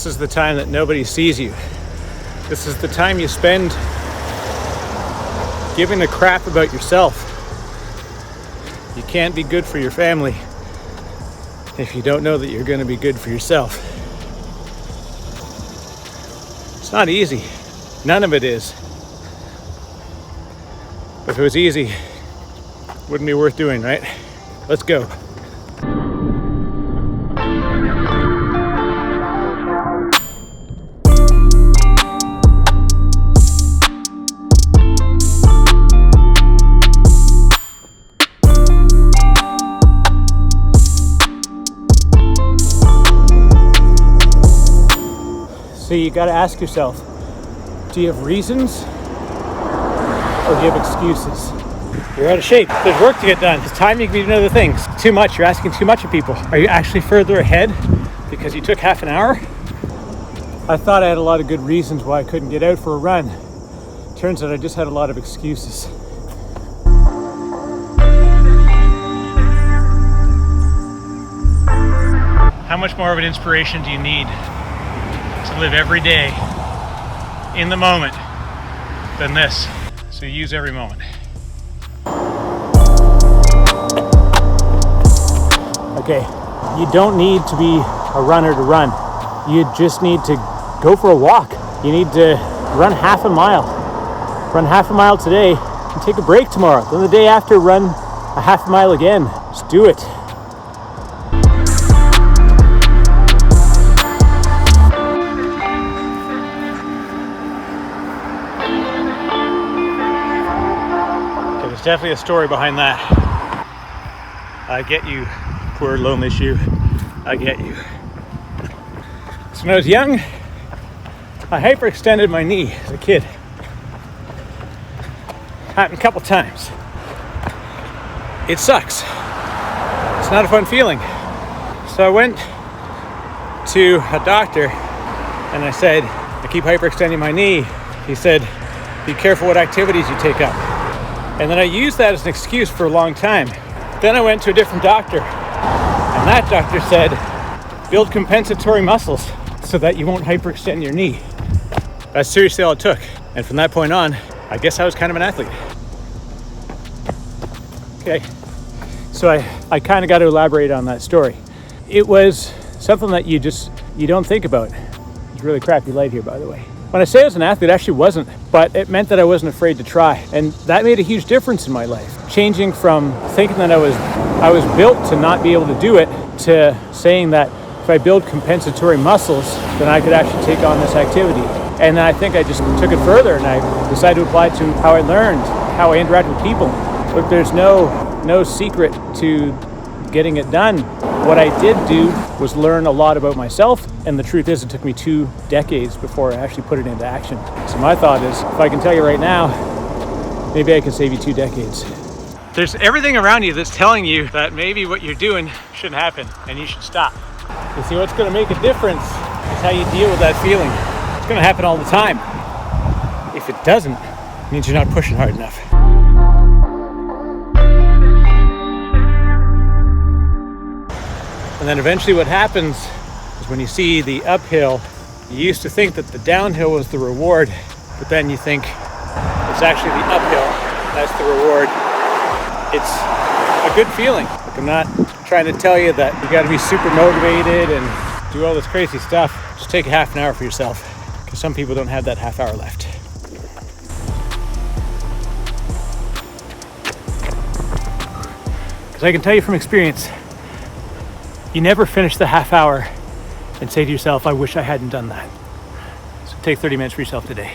is the time that nobody sees you. This is the time you spend giving a crap about yourself. You can't be good for your family if you don't know that you're going to be good for yourself. It's not easy. None of it is. But if it was easy, it wouldn't be worth doing, right? Let's go. So you got to ask yourself, do you have reasons or do you have excuses? You're out of shape. There's work to get done. It's time you can be doing other things. Too much. You're asking too much of people. Are you actually further ahead because you took half an hour? I thought I had a lot of good reasons why I couldn't get out for a run. Turns out I just had a lot of excuses. How much more of an inspiration do you need to live every day in the moment than this? So use every moment. Okay, you don't need to be a runner to run. You just need to go for a walk. You need to run half a mile. Run half a mile today and take a break tomorrow. Then the day after, run a half a mile again. Just do it. There's definitely a story behind that. I get you, poor lonely shoe. I get you. So when I was young, I hyperextended my knee as a kid. Happened a couple times. It sucks. It's not a fun feeling. So I went to a doctor and I said, I keep hyperextending my knee. He said, be careful what activities you take up. And then I used that as an excuse for a long time. Then I went to a different doctor, and that doctor said, build compensatory muscles so that you won't hyperextend your knee. That's seriously all it took. And from that point on, I guess I was kind of an athlete. Okay, so I kind of got to elaborate on that story. It was something that you don't think about. It's really crappy light here, by the way. When I say I was an athlete, I actually wasn't, but it meant that I wasn't afraid to try. And that made a huge difference in my life. Changing from thinking that I was built to not be able to do it to saying that if I build compensatory muscles, then I could actually take on this activity. And then I think I just took it further and I decided to apply it to how I learned, how I interact with people. Look, there's no secret to getting it done. What I did do was learn a lot about myself, and the truth is it took me 2 decades before I actually put it into action. So my thought is, if I can tell you right now, maybe I can save you 2 decades. There's everything around you that's telling you that maybe what you're doing shouldn't happen and you should stop. You see, what's going to make a difference is how you deal with that feeling. It's going to happen all the time. If it doesn't, it means you're not pushing hard enough. And then eventually what happens is when you see the uphill, you used to think that the downhill was the reward, but then you think it's actually the uphill that's the reward. It's a good feeling. Like, I'm not trying to tell you that you got to be super motivated and do all this crazy stuff. Just take a half an hour for yourself, because some people don't have that half hour left. Because I can tell you from experience, you never finish the half hour and say to yourself, I wish I hadn't done that. So take 30 minutes for yourself today.